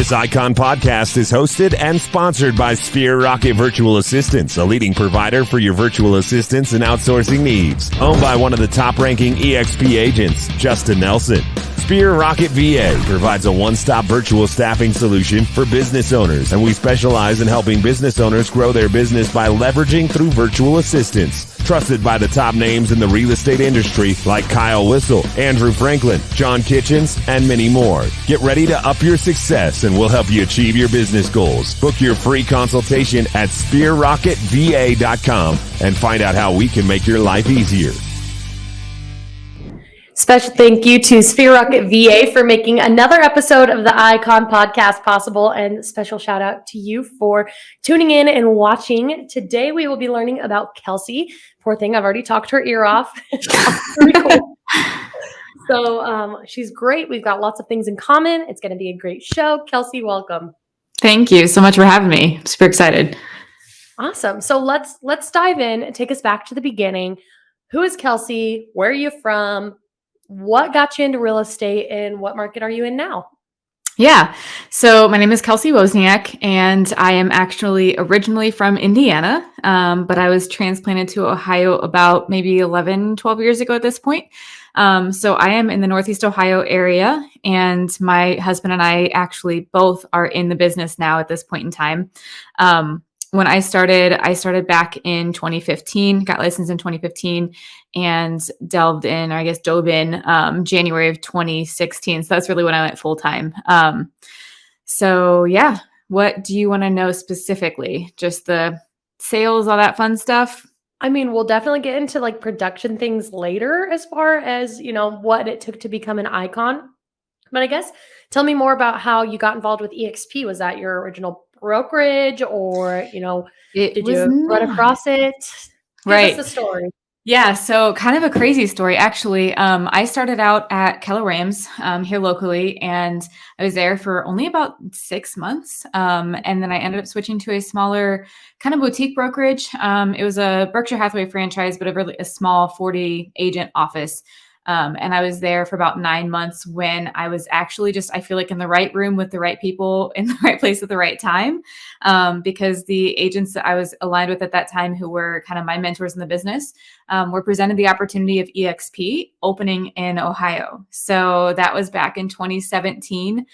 This Icon podcast is hosted and sponsored by Sphere Rocket Virtual Assistants, a leading provider for your virtual assistants and outsourcing needs. Owned by one of the top-ranking EXP agents, Justin Nelson. Sphere Rocket VA provides a one-stop virtual staffing solution for business owners, and we specialize in helping business owners grow their business by leveraging through virtual assistants. Trusted by the top names in the real estate industry like Kyle Whistle, Andrew Franklin, John Kitchens, and many more. Get ready to up your success and we'll help you achieve your business goals. Book your free consultation at sphererocketva.com and find out how we can make your life easier. Special thank you to Sphere Rocket VA for making another episode of the Icon podcast possible, and special shout out to you for tuning in and watching. Today we will be learning about Kelsey. Poor thing, I've already talked her ear off. Pretty cool. So she's great. We've got lots of things in common. It's going to be a great show. Kelsey, welcome. Thank you so much for having me. I'm super excited. Awesome. So let's dive in and take us back to the beginning. Who is Kelsey? Where are you from? What got you into real estate, and what market are you in now? Yeah. So my name is Kelsey Wozniak, and I am actually originally from Indiana, but I was transplanted to Ohio about maybe 11, 12 years ago at this point. So I am in the Northeast Ohio area, and my husband and I actually both are in the business now at this point in time. When I started back in 2015, got licensed in 2015, and dove in January of 2016. So that's really when I went full time. So yeah, what do you want to know specifically? Just the sales, all that fun stuff? I mean, we'll definitely get into like production things later as far as, what it took to become an icon. But I guess tell me more about how you got involved with EXP. Was that your original brokerage, or did you run across it? Give us the story. Yeah, so kind of a crazy story actually. I started out at Keller Williams here locally, and I was there for only about 6 months, and then I ended up switching to a smaller kind of boutique brokerage. It was a Berkshire Hathaway franchise, but a small 40 agent office. And I was there for about 9 months when I was actually I feel like in the right room with the right people in the right place at the right time. Because the agents that I was aligned with at that time, who were kind of my mentors in the business, were presented the opportunity of EXP opening in Ohio. So that was back in 2017.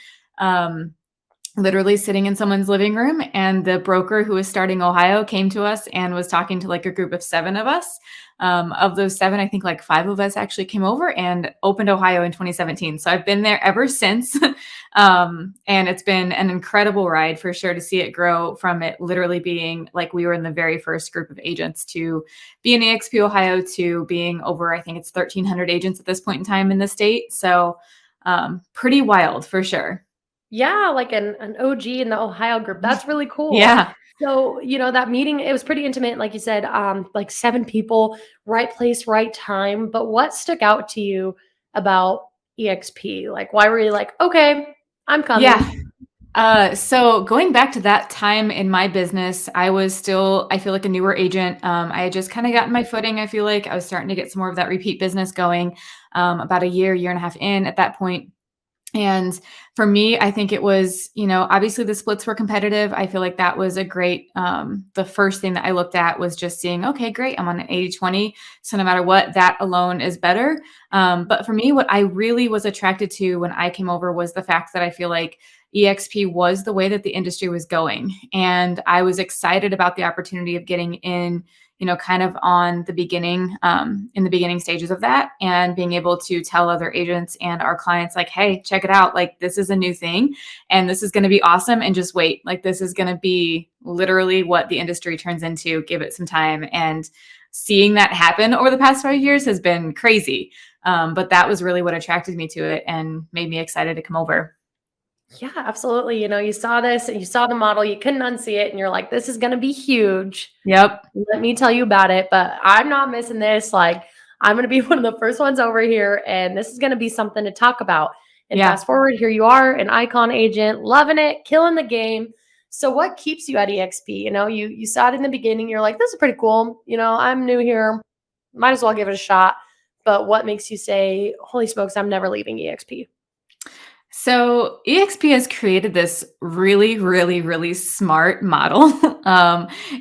Literally sitting in someone's living room, and the broker who was starting Ohio came to us and was talking to like a group of 7 of us. Of those 7, I think like 5 of us actually came over and opened Ohio in 2017. So I've been there ever since. And it's been an incredible ride for sure to see it grow from it literally being like we were in the very first group of agents to be in EXP Ohio to being over, I think it's 1,300 agents at this point in time in the state. So pretty wild for sure. Yeah, like an OG in the Ohio group. That's really cool. Yeah. So, that meeting, it was pretty intimate, like you said, like 7 people, right place, right time. But what stuck out to you about EXP? Like, why were you like, okay, I'm coming? Yeah. So going back to that time in my business, I was still, I feel like a newer agent. I had just kind of gotten my footing. I feel like I was starting to get some more of that repeat business going, about a year and a half in at that point. And for me, I think it was, obviously the splits were competitive. I feel like that was a great, the first thing that I looked at was just seeing, okay, great, I'm on an 80-20. So no matter what, that alone is better. But for me, what I really was attracted to when I came over was the fact that I feel like EXP was the way that the industry was going. And I was excited about the opportunity of getting in, kind of on the beginning, in the beginning stages of that, and being able to tell other agents and our clients like, hey, check it out. Like, this is a new thing and this is going to be awesome. And just wait, like, this is going to be literally what the industry turns into. Give it some time. And seeing that happen over the past 5 years has been crazy. But that was really what attracted me to it and made me excited to come over. Yeah, absolutely. You saw this and you saw the model, you couldn't unsee it, and you're like, this is going to be huge. Yep. Let me tell you about it, but I'm not missing this. Like, I'm going to be one of the first ones over here, and this is going to be something to talk about. And fast forward, here you are, an icon agent, loving it, killing the game. So what keeps you at EXP? You saw it in the beginning. You're like, this is pretty cool. I'm new here. Might as well give it a shot. But what makes you say, holy smokes, I'm never leaving EXP? So EXP has created this really, really, really smart model,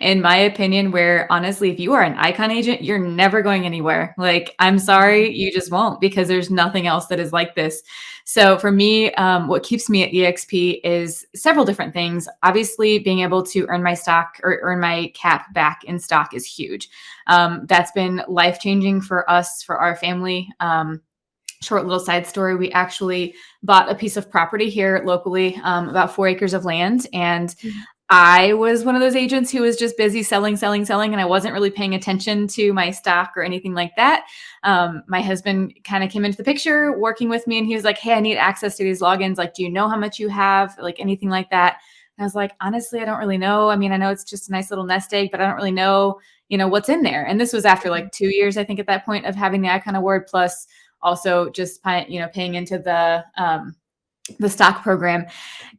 in my opinion, where honestly, if you are an icon agent, you're never going anywhere. Like, I'm sorry, you just won't because there's nothing else that is like this. So for me, what keeps me at EXP is several different things. Obviously, being able to earn my stock or earn my cap back in stock is huge. That's been life changing for us, for our family. Short little side story. We actually bought a piece of property here locally, about 4 acres of land. And Mhm. I was one of those agents who was just busy selling, selling, selling, and I wasn't really paying attention to my stock or anything like that. My husband kind of came into the picture working with me and he was like, "Hey, I need access to these logins. Like, do you know how much you have? Like anything like that?" And I was like, "Honestly, I don't really know. I mean, I know it's just a nice little nest egg, but I don't really know, what's in there." And this was after like 2 years, I think, at that point of having the Icon Award, plus also just paying into the stock program.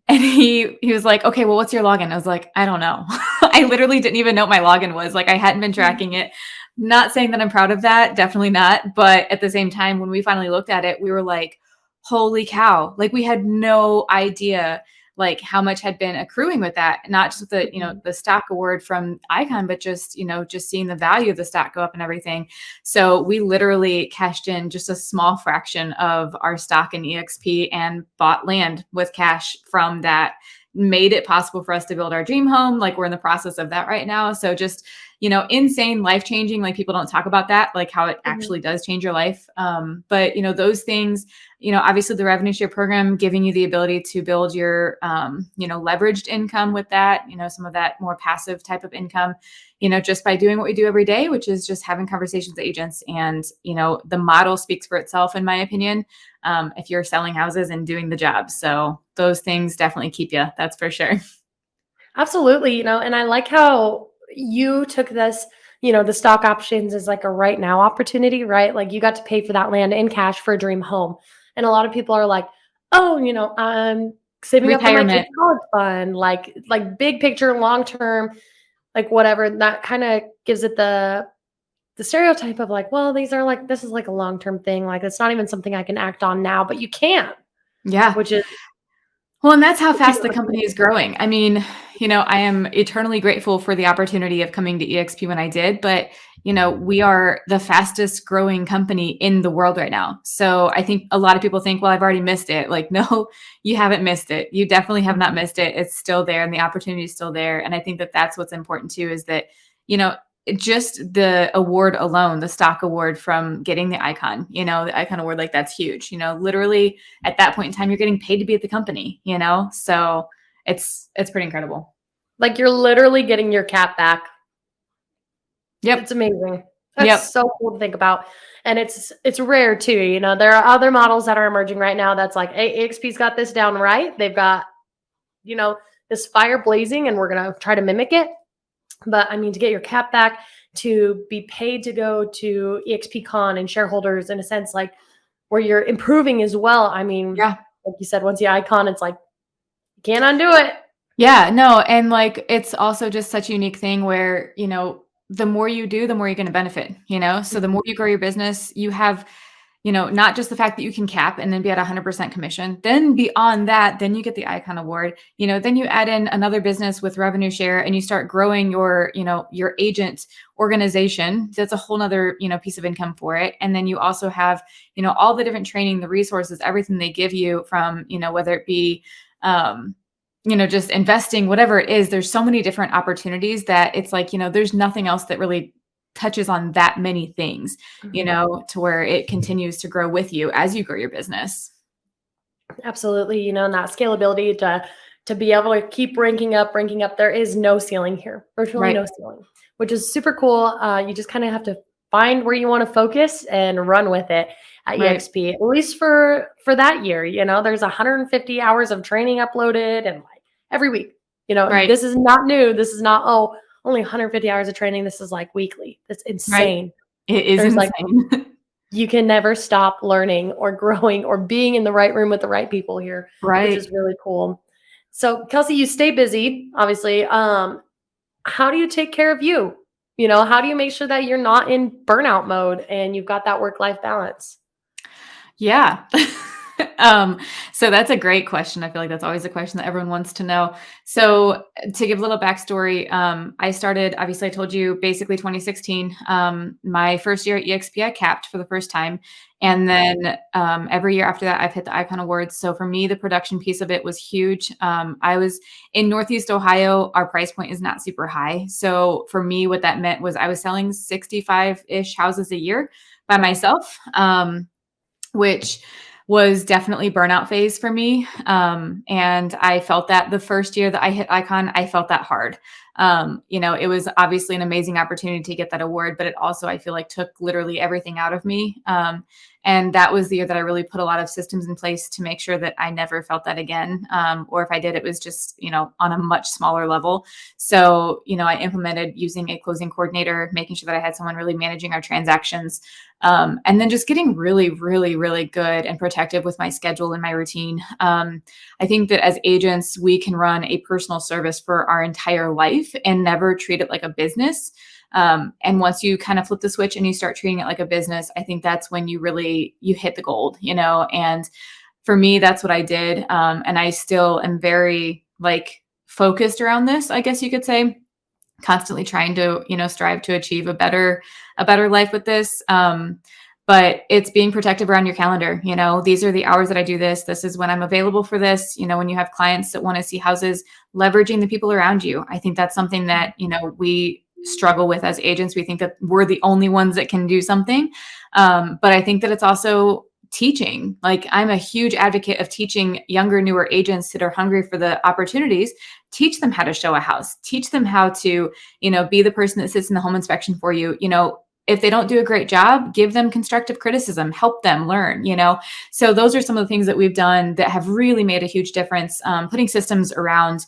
And he was like, "Okay, well, what's your login?" I was like, "I don't know." I literally didn't even know what my login was. Like, I hadn't been tracking it. Not saying that I'm proud of that, definitely not. But at the same time, when we finally looked at it, we were like, "Holy cow!" Like, we had no idea like how much had been accruing with that. Not just the the stock award from Icon, but just seeing the value of the stock go up and everything. So we literally cashed in just a small fraction of our stock in EXP and bought land with cash from that, made it possible for us to build our dream home. Like, we're in the process of that right now. So just, insane, life changing. Like, people don't talk about that, like how it Mhm. actually does change your life. But those things, obviously the revenue share program giving you the ability to build your, leveraged income with that, some of that more passive type of income, just by doing what we do every day, which is just having conversations with agents. And, the model speaks for itself, in my opinion, if you're selling houses and doing the job. So those things definitely keep you, that's for sure. Absolutely, and I like how you took this, the stock options as like a right now opportunity, right? Like you got to pay for that land in cash for a dream home. And a lot of people are like, "Oh, I'm saving up for my kids' Retirement. college fund," like big picture, long term, like whatever. That kind of gives it the stereotype of like, well, this is like a long term thing. Like it's not even something I can act on now, but you can, Yeah. which is Well, and that's how which is fast the company is growing. I mean, I am eternally grateful for the opportunity of coming to EXP when I did, but we are the fastest growing company in the world right now. So I think a lot of people think, well, I've already missed it. Like, no, you haven't missed it. You definitely have not missed it. It's still there and the opportunity is still there. And I think that that's what's important too, is that, you know, just the award alone, the stock award from getting the icon award, like that's huge, literally at that point in time, you're getting paid to be at the company, So it's pretty incredible. like you're literally getting your cat back. It's Yep. amazing. That's Yep. so cool to think about, and it's rare too, there are other models that are emerging right now that's like, "Hey, EXP's got this down right. They've got, you know, this fire blazing, and we're gonna try to mimic it." But, I mean, to get your cap back, to be paid to go to EXP Con and shareholders in a sense, like, where you're improving as well, I mean, Yeah. like you said, once the icon, it's like, you can't undo it. Yeah, no, and like it's also just such a unique thing where, the more you do, the more you're going to benefit, So the more you grow your business, you have, not just the fact that you can cap and then be at 100% commission. Then beyond that, then you get the icon award, then you add in another business with revenue share and you start growing your agent organization. That's a whole nother, piece of income for it. And then you also have, all the different training, the resources, everything they give you from, whether it be, just investing, whatever it is, there's so many different opportunities that it's like, there's nothing else that really touches on that many things, Mhm. to where it continues to grow with you as you grow your business. Absolutely, and that scalability to be able to keep ranking up, there is no ceiling here, virtually Right. no ceiling, which is super cool. You just kind of have to find where you want to focus and run with it at Right. EXP, at least for that year. There's 150 hours of training uploaded and like every week. Right. This is not new. This is not, oh, only 150 hours of training. This is like weekly. That's Right. insane. It is There's like insane. you can never stop learning or growing or being in the right room with the right people here, which Right. is really cool. So, Kelsey, you stay busy, obviously. How do you take care of you? How do you make sure that you're not in burnout mode and you've got that work-life balance? Yeah. So that's a great question. I feel like that's always a question that everyone wants to know. So to give a little backstory, I started, obviously I told you basically 2016, my first year at EXP, I capped for the first time. And then every year after that, I've hit the Icon Awards. So for me, the production piece of it was huge. I was in Northeast Ohio. Our price point is not super high. So for me, what that meant was I was selling 65-ish houses a year by myself, which was definitely burnout phase for me. And I felt that the first year that I hit Icon, I felt that hard. It was obviously an amazing opportunity to get that award, but it also, I feel like, took literally everything out of me. And that was the year that I really put a lot of systems in place to make sure that I never felt that again. Or if I did, it was just, on a much smaller level. So, I implemented using a closing coordinator, making sure that I had someone really managing our transactions. And then just getting really, really, really good and protective with my schedule and my routine. I think that as agents, we can run a personal service for our entire life and never treat it like a business. And once you kind of flip the switch and you start treating it like a business, I think that's when you hit the gold, and for me, that's what I did. And I still am very focused around this, I guess you could say, constantly trying to, strive to achieve a better life with this. But it's being protective around your calendar. These are the hours that I do this. This is when I'm available for this. When you have clients that want to see houses, leveraging the people around you. I think that's something that, we struggle with as agents. We think that we're the only ones that can do something. But I think that it's also teaching. I'm a huge advocate of teaching younger, newer agents that are hungry for the opportunities. Teach them how to show a house. Teach them how to, be the person that sits in the home inspection for you. If they don't do a great job, give them constructive criticism, help them learn, So those are some of the things that we've done that have really made a huge difference. Putting systems around,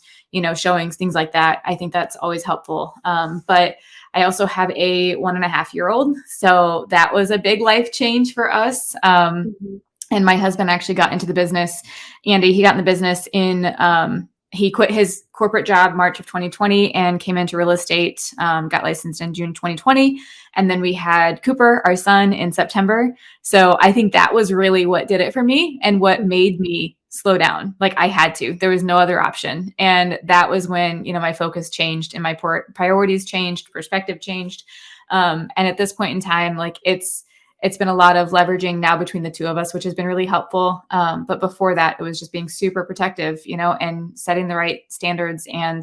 showings, things like that. I think that's always helpful. But I also have a 1.5-year-old. So that was a big life change for us. And my husband actually got into the business. Andy, he got in the business he quit his corporate job March of 2020 and came into real estate, got licensed in June 2020. And then we had Cooper, our son, in September. So I think that was really what did it for me and what made me slow down. I had to. There was no other option. And that was when, my focus changed and my priorities changed, perspective changed. And at this point in time, it's been a lot of leveraging now between the two of us, which has been really helpful. But before that, it was just being super protective, and setting the right standards and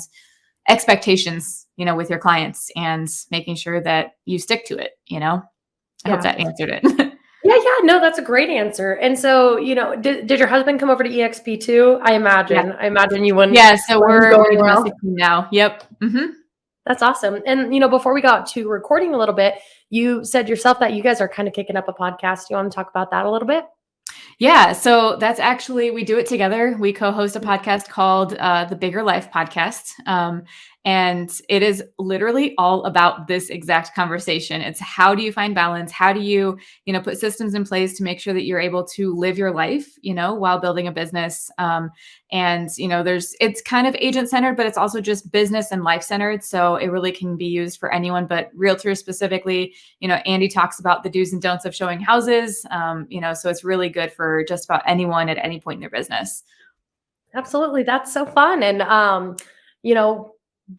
expectations, with your clients and making sure that you stick to it, I hope that answered it. Yeah. No, that's a great answer. And so, did your husband come over to EXP too? I imagine you wouldn't. Yeah. So we're a domestic team now. Yep. Mm-hmm. That's awesome. And, before we got to recording a little bit, you said yourself that you guys are kind of kicking up a podcast. You want to talk about that a little bit? Yeah. So that's actually, we do it together. We co-host a podcast called the Bigger Life Podcast. And it is literally all about this exact conversation. It's how do you find balance? How do you, put systems in place to make sure that you're able to live your life, while building a business. And, it's kind of agent centered, but it's also just business and life centered. So it really can be used for anyone, but realtors specifically. Andy talks about the do's and don'ts of showing houses. So it's really good for just about anyone at any point in their business. Absolutely. That's so fun. And,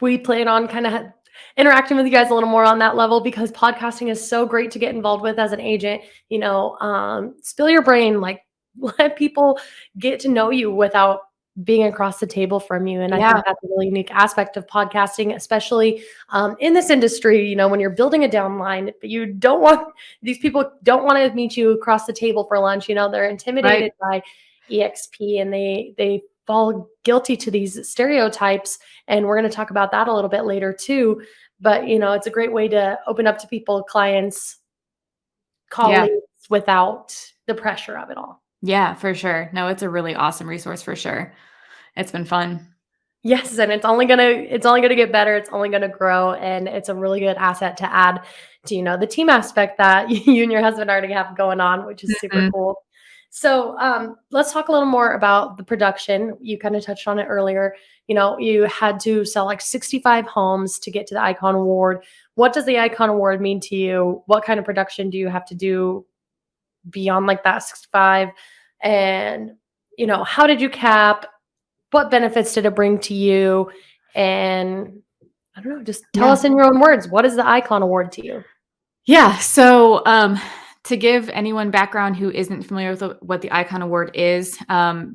we plan on kind of interacting with you guys a little more on that level because podcasting is so great to get involved with as an agent. Spill your brain, let people get to know you without being across the table from you. And I think that's a really unique aspect of podcasting, especially in this industry, when you're building a downline, but these people don't want to meet you across the table for lunch. They're intimidated by EXP and they fall guilty to these stereotypes. And we're going to talk about that a little bit later too. But, it's a great way to open up to people, clients, colleagues without the pressure of it all. Yeah, for sure. No, it's a really awesome resource for sure. It's been fun. Yes. And it's only going to get better. It's only going to grow. And it's a really good asset to add to, the team aspect that you and your husband already have going on, which is super cool. So let's talk a little more about the production. You kind of touched on it earlier. You had to sell 65 homes to get to the Icon Award. What does the Icon Award mean to you? What kind of production do you have to do beyond that 65? And, how did you cap? What benefits did it bring to you? And I don't know, just tell us in your own words, what is the Icon Award to you? Yeah. So, to give anyone background who isn't familiar with what the Icon Award is,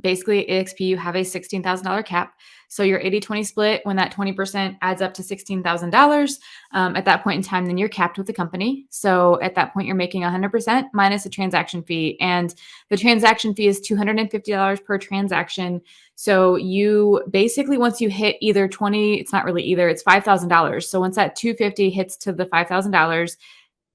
basically at EXP, you have a $16,000 cap. So your 80-20 split, when that 20% adds up to $16,000, at that point in time, then you're capped with the company. So at that point, you're making 100% minus a transaction fee. And the transaction fee is $250 per transaction. So you basically, once you hit either 20, it's not really either, it's $5,000. So once that 250 hits to the $5,000,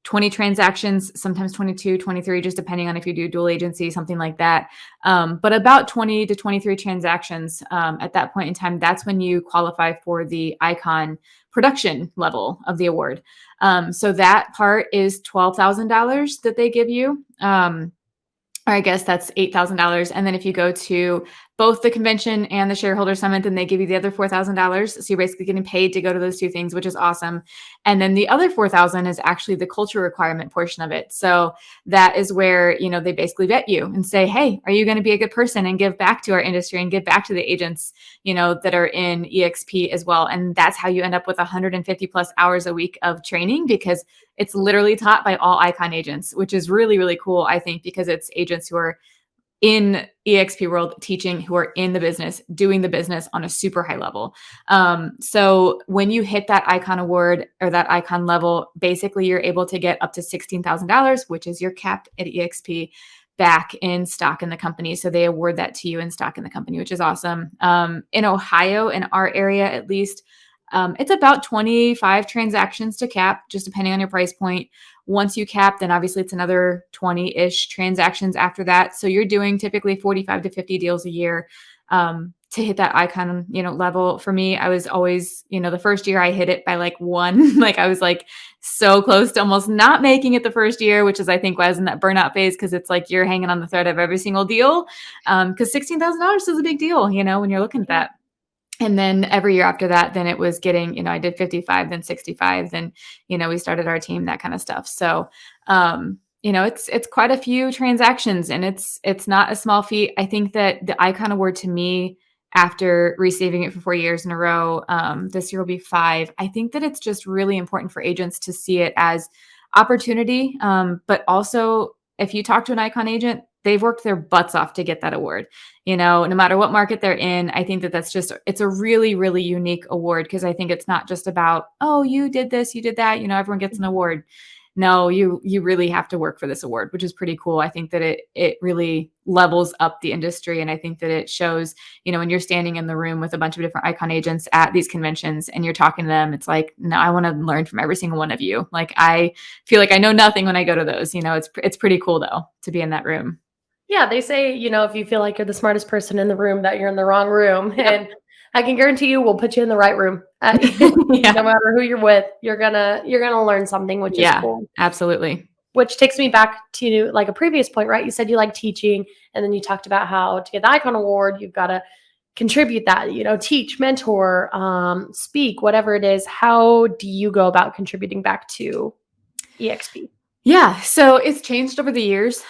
20 transactions, sometimes 22, 23, just depending on if you do dual agency, something like that. But about 20 to 23 transactions at that point in time, that's when you qualify for the Icon production level of the award. So that part is $12,000 that they give you. Or I guess that's $8,000. And then if you go to both the convention and the shareholder summit, then they give you the other $4,000. So you're basically getting paid to go to those two things, which is awesome. And then the other $4,000 is actually the culture requirement portion of it. So that is where, they basically vet you and say, hey, are you going to be a good person and give back to our industry and give back to the agents, that are in EXP as well. And that's how you end up with 150 plus hours a week of training, because it's literally taught by all Icon agents, which is really, really cool, I think, because it's agents who are in EXP world teaching, who are in the business, doing the business on a super high level. So when you hit that Icon award or that Icon level, basically you're able to get up to $16,000, which is your cap at EXP, back in stock in the company. So they award that to you in stock in the company, which is awesome. In Ohio, in our area at least, it's about 25 transactions to cap, just depending on your price point. Once you cap, then obviously it's another 20-ish transactions after that. So you're doing typically 45 to 50 deals a year to hit that Icon, level. For me, I was always, the first year I hit it by like one. Like I was like so close to almost not making it the first year, which is I think was in that burnout phase, because it's like you're hanging on the thread of every single deal. Because $16,000 is a big deal, when you're looking at that. And then every year after that, then it was getting, I did 55, then 65, then, we started our team, that kind of stuff. So, it's quite a few transactions, and it's not a small feat. I think that the Icon Award to me, after receiving it for 4 years in a row, this year will be 5. I think that it's just really important for agents to see it as opportunity. But also, if you talk to an Icon agent, they've worked their butts off to get that award. No matter what market they're in, I think that it's a really, really unique award, because I think it's not just about, oh, you did this, you did that, everyone gets an award. No, you really have to work for this award, which is pretty cool. I think that it really levels up the industry. And I think that it shows, when you're standing in the room with a bunch of different Icon agents at these conventions and you're talking to them, it's like, no, I want to learn from every single one of you. Like, I feel like I know nothing when I go to those. It's pretty cool though, to be in that room. Yeah, they say, if you feel like you're the smartest person in the room, that you're in the wrong room. Yep. And I can guarantee you we'll put you in the right room. Yeah. No matter who you're with, you're gonna learn something, which is cool. Absolutely. Which takes me back to like a previous point, right? You said you like teaching, and then you talked about how to get the Icon Award, you've got to contribute that, teach, mentor, speak, whatever it is. How do you go about contributing back to EXP? Yeah, so it's changed over the years.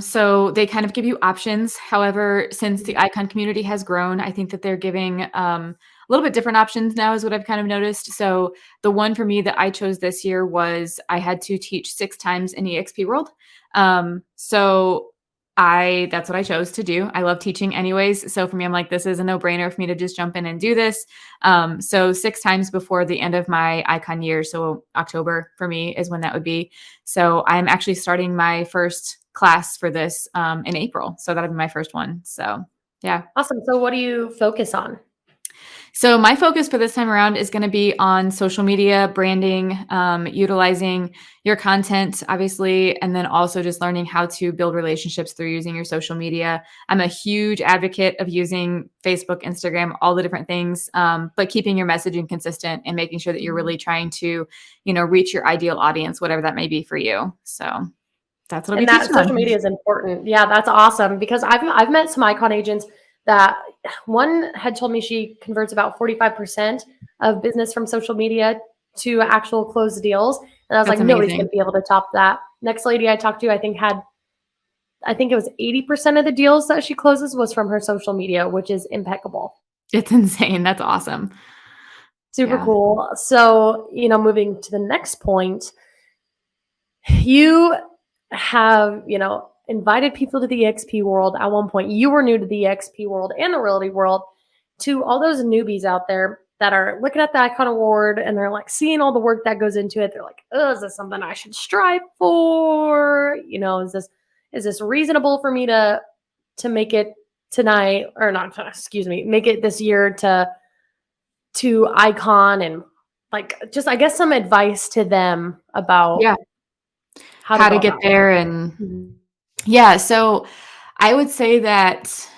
So they kind of give you options. However, since the Icon community has grown, I think that they're giving a little bit different options now, is what I've kind of noticed. So the one for me that I chose this year was I had to teach 6 times in EXP World. So that's what I chose to do. I love teaching anyways. So for me, I'm like, this is a no-brainer for me to just jump in and do this. So 6 times before the end of my Icon year. So October for me is when that would be. So I'm actually starting my first class for this in April. So that'll be my first one. So yeah. Awesome. So what do you focus on? So my focus for this time around is going to be on social media, branding, utilizing your content, obviously, and then also just learning how to build relationships through using your social media. I'm a huge advocate of using Facebook, Instagram, all the different things, but keeping your messaging consistent and making sure that you're really trying to, reach your ideal audience, whatever that may be for you. So that's what I'll be teaching on. Social media is important. Yeah, that's awesome, because I've met some Icon agents that one had told me she converts about 45% of business from social media to actual closed deals. And I was like, nobody's going to be able to top that. Next lady I talked to, I think, had I think it was 80% of the deals that she closes was from her social media, which is impeccable. It's insane. That's awesome. Super Yeah. cool. So, moving to the next point, you have, invited people to the EXP world. At one point, you were new to the EXP world and the realty world. To all those newbies out there that are looking at the Icon Award and they're like seeing all the work that goes into it, they're like, oh, is this something I should strive for? Is this reasonable for me to make it tonight, or not, excuse me, make it this year to Icon, and like, just, I guess, some advice to them about Yeah. How to get there. And Mhm. yeah, so I would say that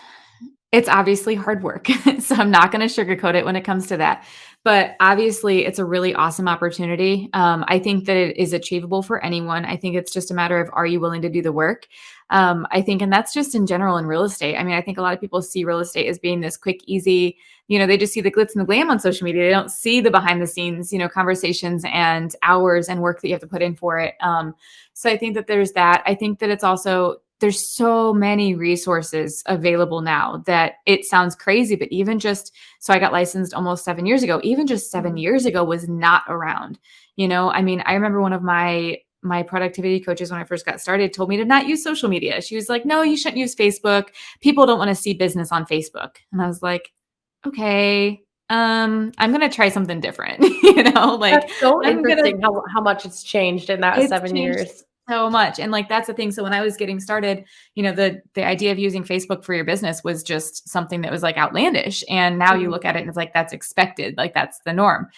it's obviously hard work. So I'm not going to sugarcoat it when it comes to that. But obviously, it's a really awesome opportunity. I think that it is achievable for anyone. I think it's just a matter of, are you willing to do the work? I think, and that's just in general in real estate. I mean, I think a lot of people see real estate as being this quick, easy, they just see the glitz and the glam on social media. They don't see the behind the scenes, conversations and hours and work that you have to put in for it. So I think that there's that. I think that it's also, there's so many resources available now that it sounds crazy, but even just, so I got licensed almost 7 years ago. Even just 7 years ago was not around. I mean, I remember one of my productivity coaches when I first got started told me to not use social media. She was like, no, you shouldn't use Facebook. People don't want to see business on Facebook. And I was like, okay, I'm going to try something different. Like, That's so I'm going to, interesting how much it's changed in that it's 7 changed years. so much. And like, that's the thing. So when I was getting started, the idea of using Facebook for your business was just something that was like outlandish. And now you Mhm. look at it and it's like, that's expected. Like, that's the norm.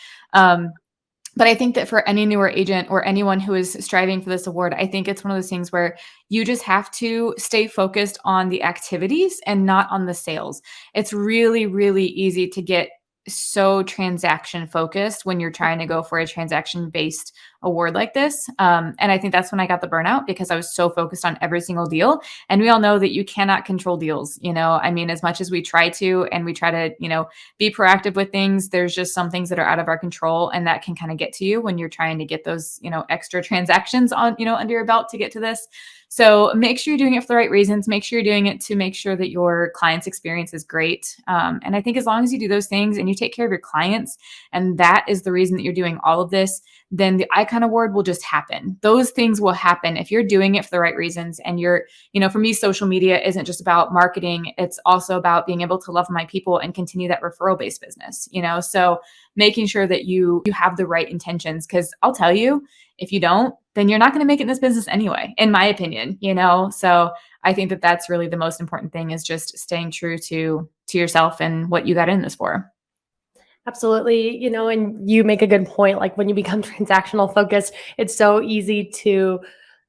But I think that for any newer agent or anyone who is striving for this award, I think it's one of those things where you just have to stay focused on the activities and not on the sales. It's really, really easy to get so transaction focused when you're trying to go for a transaction based award like this. And I think that's when I got the burnout, because I was so focused on every single deal. And we all know that you cannot control deals. I mean, as much as we try to, and we try to, be proactive with things, there's just some things that are out of our control, and that can kind of get to you when you're trying to get those, extra transactions on, under your belt to get to this. So make sure you're doing it for the right reasons. Make sure you're doing it to make sure that your client's experience is great. And I think as long as you do those things and you take care of your clients, and that is the reason that you're doing all of this, then the Icon Award will just happen. Those things will happen if you're doing it for the right reasons. And for me, social media isn't just about marketing. It's also about being able to love my people and continue that referral based business, so making sure that you have the right intentions. Cause I'll tell you, if you don't, then you're not going to make it in this business anyway, in my opinion, So I think that that's really the most important thing, is just staying true to yourself and what you got in this for. Absolutely. And you make a good point. Like, when you become transactional focused, it's so easy to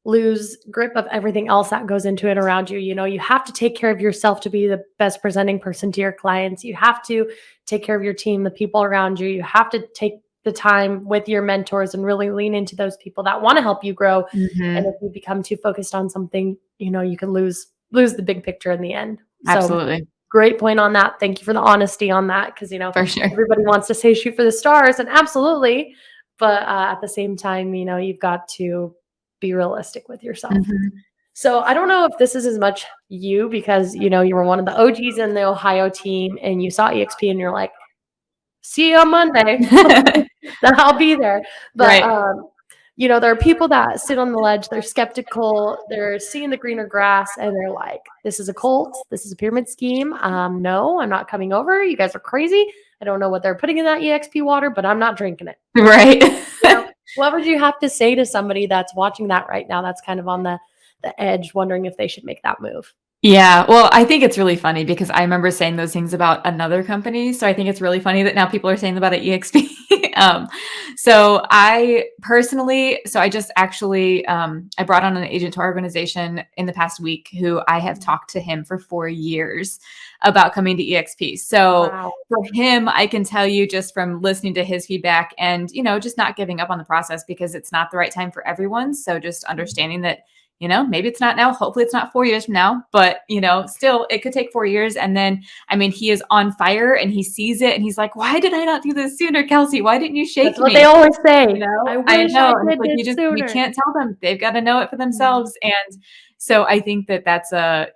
lose grip of everything else that goes into it around you. You have to take care of yourself to be the best presenting person to your clients. You have to take care of your team, the people around you. You have to take the time with your mentors and really lean into those people that want to help you grow. And Mm-hmm. if you become too focused on something, you can lose the big picture in the end. So Absolutely. great point on that. Thank you for the honesty on that, because For sure. everybody wants to say shoot for the stars, and absolutely, but at the same time, you've got to be realistic with yourself. Mm-hmm. So I don't know if this is as much you, because you were one of the OGs in the Ohio team, and you saw EXP and you're like, see you on Monday. That I'll be there. But Right. there are people that sit on the ledge, they're skeptical, they're seeing the greener grass, and they're like, this is a cult, this is a pyramid scheme. No, I'm not coming over. You guys are crazy. I don't know what they're putting in that EXP water, but I'm not drinking it. Right. What would you have to say to somebody that's watching that right now, that's kind of on the edge, wondering if they should make that move? Yeah. Well, I think it's really funny because I remember saying those things about another company. So I think it's really funny that now people are saying about an EXP. So I personally, I just actually, I brought on an agent to our organization in the past week who I have talked to him for 4 years about coming to EXP. So Wow. for him, I can tell you just from listening to his feedback and, just not giving up on the process, because it's not the right time for everyone. So just understanding that maybe it's not now. Hopefully it's not 4 years from now, but still it could take 4 years. And then, I mean, he is on fire and he sees it and he's like, why did I not do this sooner, Kelsey? Why didn't you shake That's what me? they always say. I wish know. I And did it's it we sooner. can't tell them. They've got to know it for themselves. And so I think that that's a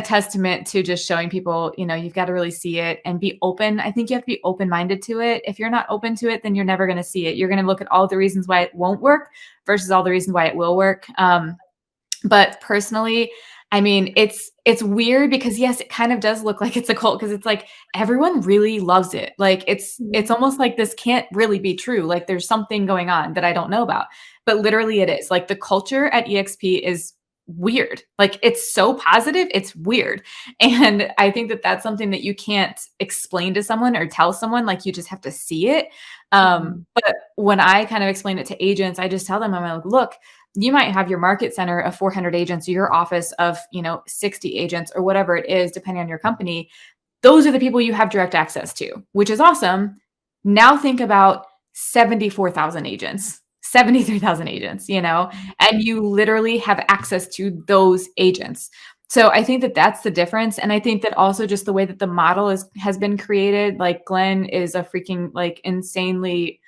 testament to just showing people, you've got to really see it and be open. I think you have to be open-minded to it. If you're not open to it, then you're never going to see it. You're going to look at all the reasons why it won't work versus all the reasons why it will work. But personally, I mean, it's weird because yes, it kind of does look like it's a cult because it's like everyone really loves it. Like it's almost like this can't really be true. Like there's something going on that I don't know about, but literally it is. Like the culture at EXP is weird. Like it's so positive, it's weird. And I think that that's something that you can't explain to someone or tell someone, like you just have to see it. But when I kind of explain it to agents, I just tell them, I'm like, look, you might have your market center of 400 agents, your office of, 60 agents or whatever it is, depending on your company. Those are the people you have direct access to, which is awesome. Now think about 74,000 agents. 73,000 agents, and you literally have access to those agents. So I think that that's the difference. And I think that also just the way that the model has been created, like Glenn is a freaking like insanely,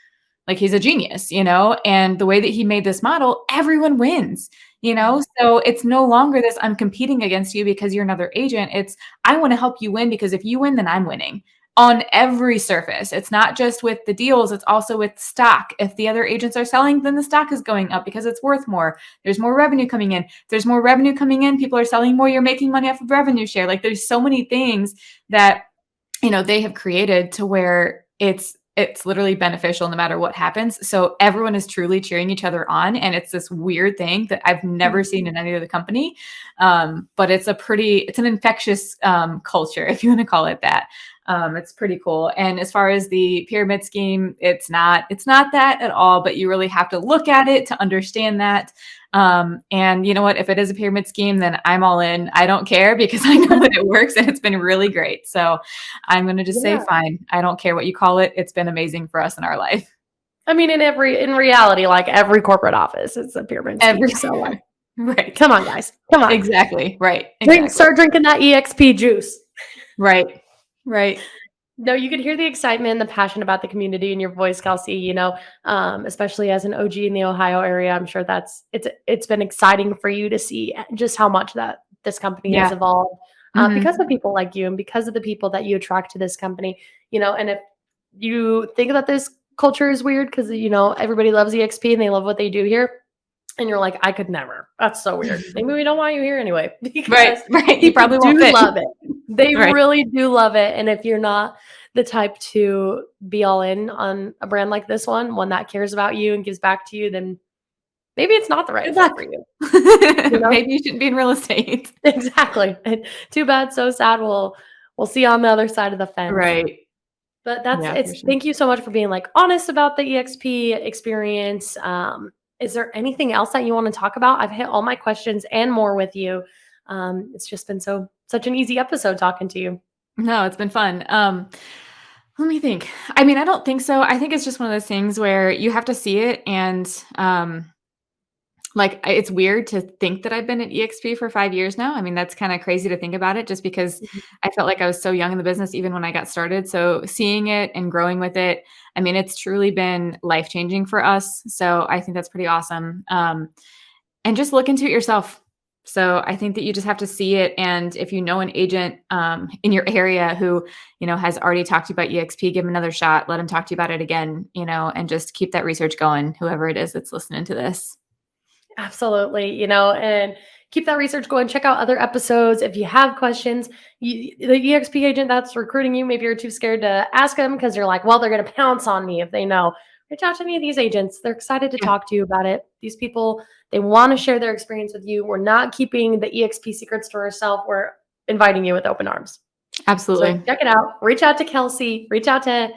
like he's a genius, and the way that he made this model, everyone wins, so it's no longer this, I'm competing against you because you're another agent. It's, I want to help you win because if you win, then I'm winning. On every surface. It's not just with the deals, it's also with stock. If the other agents are selling, then the stock is going up because it's worth more. There's more revenue coming in. If there's more revenue coming in, people are selling more, you're making money off of revenue share. Like there's so many things that, they have created to where it's literally beneficial no matter what happens. So everyone is truly cheering each other on. And it's this weird thing that I've never seen in any other company. But it's an infectious culture, if you want to call it that. It's pretty cool. And as far as the pyramid scheme, it's not that at all, but you really have to look at it to understand that. And you know what, if it is a pyramid scheme, then I'm all in. I don't care because I know that it works and it's been really great. So I'm going to just say, fine. I don't care what you call it. It's been amazing for us in our life. I mean, in reality, like every corporate office, it's a pyramid scheme. So like, right. Come on, guys. Come on. Exactly. Right. Start drinking that EXP juice. Right. Right. No, you could hear the excitement and the passion about the community in your voice, Kelsey, especially as an OG in the Ohio area. I'm sure it's been exciting for you to see just how much that this company has evolved because of people like you and because of the people that you attract to this company, and if you think that this culture is weird because, everybody loves EXP and they love what they do here. And you're like, I could never. That's so weird. Maybe we don't want you here anyway. Right. You probably won't do fit. love it. They really do love it. And if you're not the type to be all in on a brand like this one that cares about you and gives back to you, then maybe it's not the right fit for you. Maybe you shouldn't be in real estate. Exactly. And too bad, so sad. We'll see you on the other side of the fence. Right. But thank you so much for being like honest about the EXP experience. Is there anything else that you want to talk about? I've hit all my questions and more with you. It's just been such an easy episode talking to you. No, it's been fun. Let me think. I mean, I don't think so. I think it's just one of those things where you have to see it. And it's weird to think that I've been at EXP for 5 years now. I mean, that's kind of crazy to think about it just because I felt like I was so young in the business, even when I got started. So seeing it and growing with it, I mean, it's truly been life-changing for us. So I think that's pretty awesome. And just look into it yourself. So I think that you just have to see it. And if you know an agent in your area who, has already talked to you about EXP, give him another shot, let him talk to you about it again, and just keep that research going, whoever it is that's listening to this. Absolutely. And keep that research going. Check out other episodes. If you have questions, the EXP agent that's recruiting you, maybe you're too scared to ask them because you're like, well, they're going to pounce on me if they know. Reach out to any of these agents. They're excited to talk to you about it. These people, they want to share their experience with you. We're not keeping the EXP secrets to ourselves. We're inviting you with open arms. Absolutely. So check it out. Reach out to Kelsey. Reach out to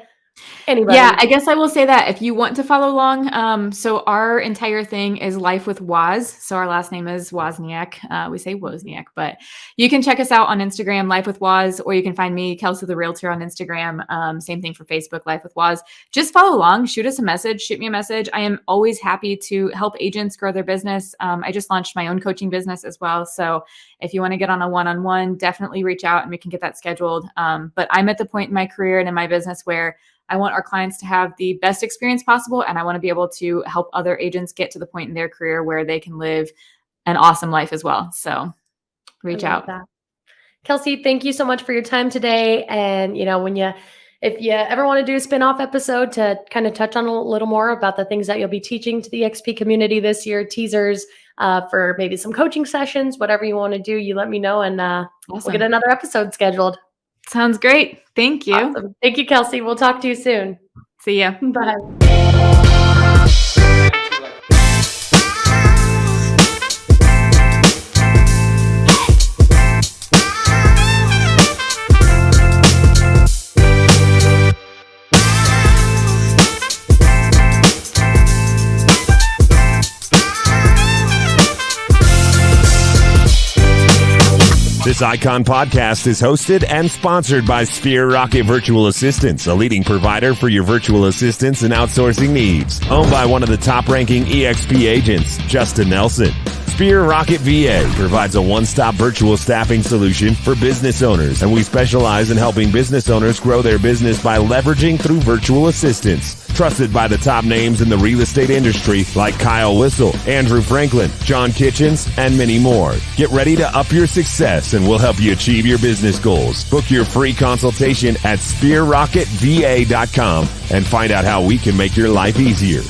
Anybody? Yeah, I guess I will say that if you want to follow along, so our entire thing is Life with Woz. So our last name is Wozniak. We say Wozniak, but you can check us out on Instagram, Life with Woz, or you can find me, Kelsey the Realtor, on Instagram. Same thing for Facebook, Life with Woz. Just follow along, shoot us a message, shoot me a message. I am always happy to help agents grow their business. I just launched my own coaching business as well. So if you want to get on a one-on-one, definitely reach out and we can get that scheduled. But I'm at the point in my career and in my business where I want our clients to have the best experience possible, and I want to be able to help other agents get to the point in their career where they can live an awesome life as well. So reach out. That. Kelsey, thank you so much for your time today. And, if you ever want to do a spin-off episode to kind of touch on a little more about the things that you'll be teaching to the EXP community this year, teasers for maybe some coaching sessions, whatever you want to do, you let me know, and we'll get another episode scheduled. Sounds great. Thank you. Awesome. Thank you, Kelsey. We'll talk to you soon. See ya. Bye. This Icon podcast is hosted and sponsored by Sphere Rocket Virtual Assistants, a leading provider for your virtual assistants and outsourcing needs. Owned by one of the top-ranking EXP agents, Justin Nelson. Sphere Rocket VA provides a one-stop virtual staffing solution for business owners, and we specialize in helping business owners grow their business by leveraging through virtual assistants. Trusted by the top names in the real estate industry like Kyle Whistle, Andrew Franklin, John Kitchens, and many more. Get ready to up your success and we'll help you achieve your business goals. Book your free consultation at sphererocketva.com and find out how we can make your life easier.